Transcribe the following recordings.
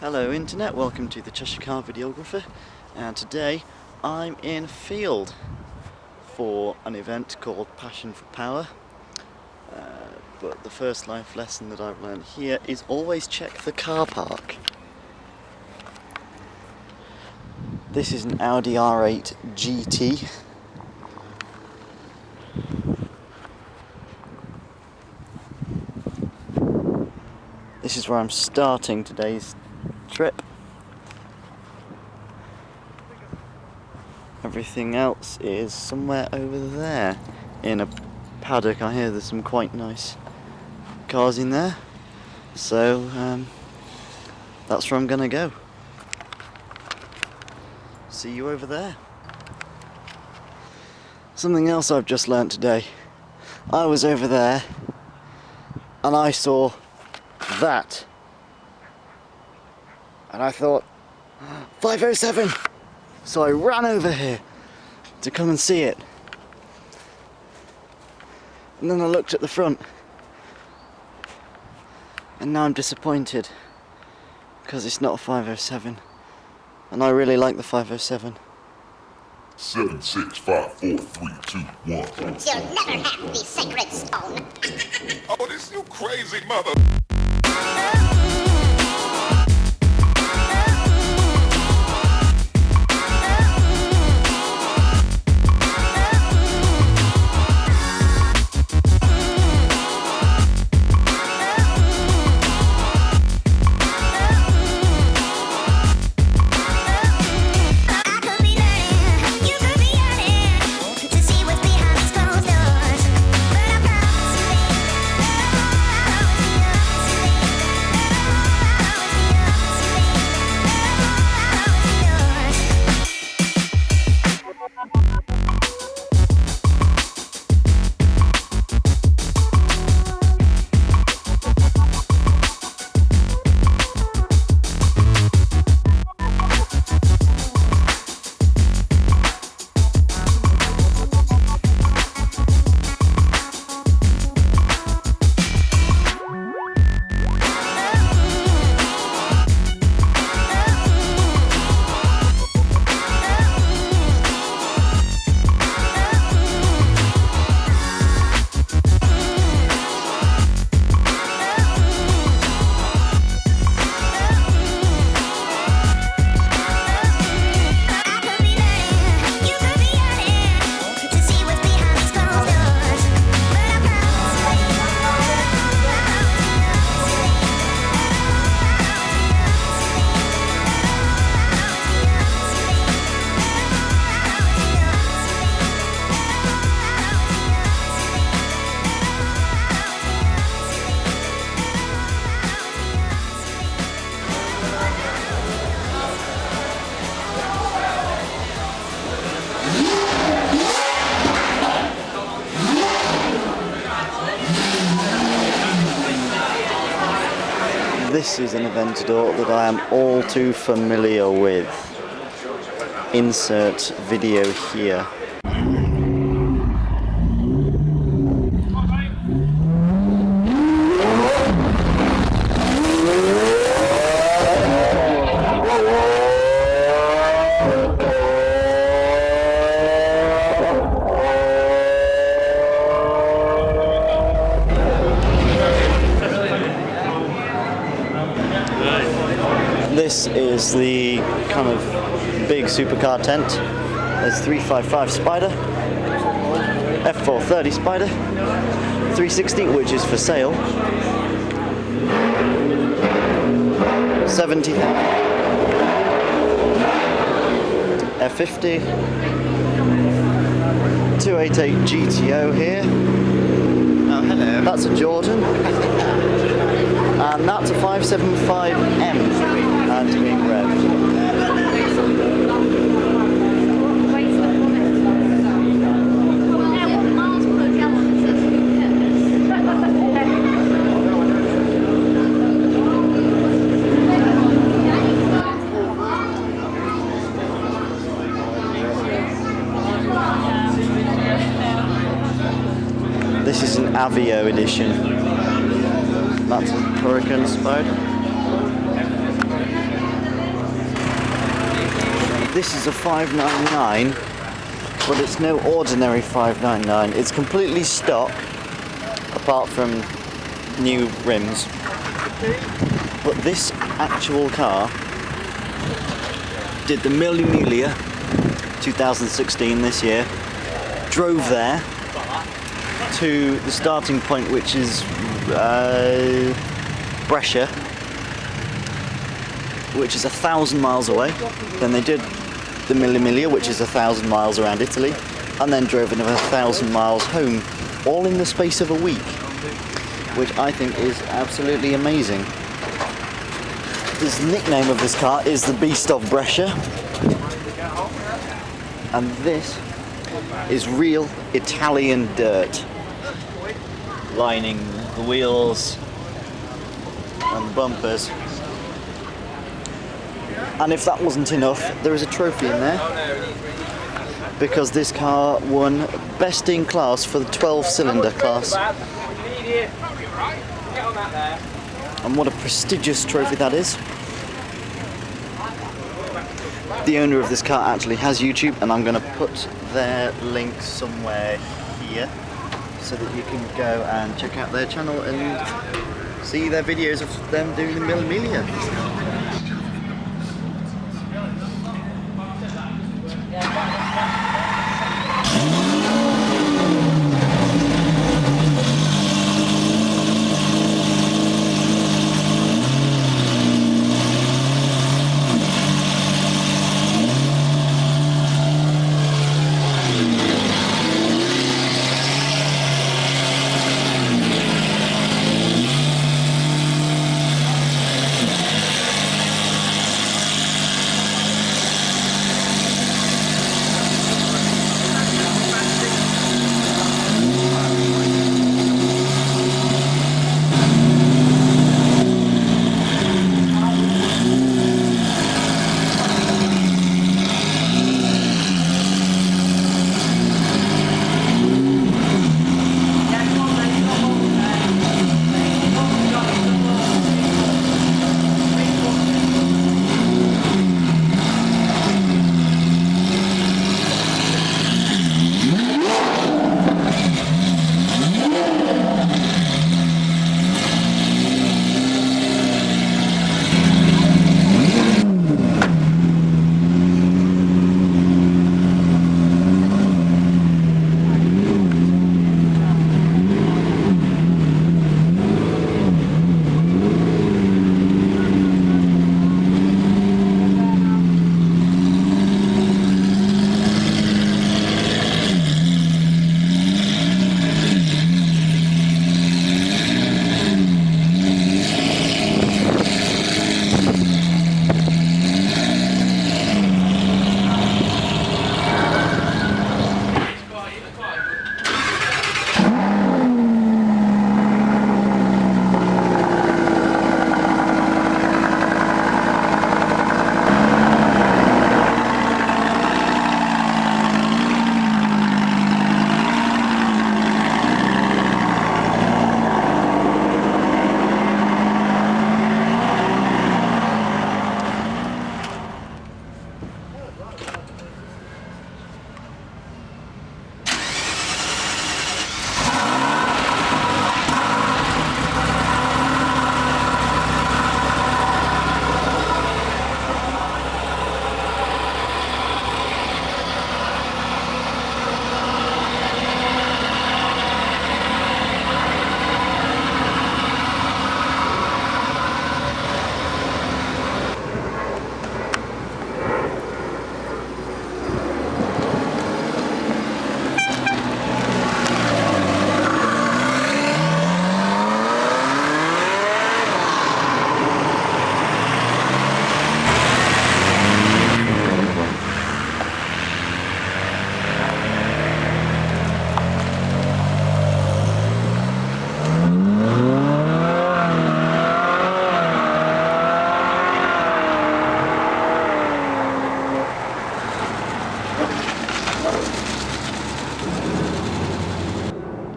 Hello Internet, welcome to the Cheshire Car Videographer, and today I'm in field for an event called Passion for Power. But the first life lesson that I've learned here is always check the car park. This is an Audi R8 GT. This is where I'm starting today's trip. Everything else is somewhere over there in a paddock. I hear there's some quite nice cars in there, so that's where I'm gonna go. See you over there. Something else I've just learnt today. I was over there and I saw that, and I thought 507, so I ran over here to come and see it, and then I looked at the front and now I'm disappointed because it's not a 507 and I really like the 507. 7, 6, 5, 4, 3, 2, 1. You'll never have the sacred stone. Oh, this you crazy mother. This is an Aventador that I am all too familiar with. Insert video here. This is the kind of big supercar tent. There's 355 Spider, F430 Spider, 360 which is for sale, 70, F50, 288 GTO here. Oh, hello. That's a Jordan. And that's a 575M and being revved. This is an Avio edition. That's a Hurricane Spider. this is a 599, but it's no ordinary 599. It's completely stock, apart from new rims. But this actual car did the Mille Miglia 2016 this year, drove there to the starting point, which is Brescia, which is 1,000 miles away. Then they did the Mille Miglia, which is 1,000 miles around Italy, and then drove another 1,000 miles home, all in the space of a week, which I think is absolutely amazing. The nickname of this car is the Beast of Brescia, and this is real Italian dirt lining the wheels and the bumpers. And if that wasn't enough, there is a trophy in there, because this car won Best in Class for the 12-cylinder class. And what a prestigious trophy that is. The owner of this car actually has YouTube, and I'm going to put their link somewhere here so that you can go and check out their channel and see their videos of them doing the Mille Miglia.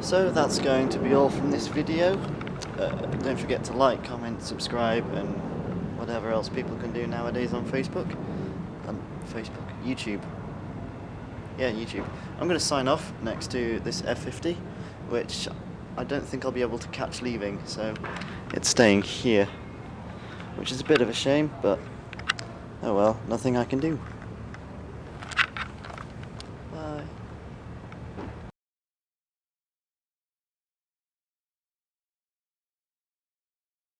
So that's going to be all from this video. Don't forget to like, comment, subscribe and whatever else people can do nowadays on Facebook. And Facebook, YouTube. Yeah, YouTube. I'm going to sign off next to this F50, which I don't think I'll be able to catch leaving, so it's staying here, which is a bit of a shame, but oh well, nothing I can do.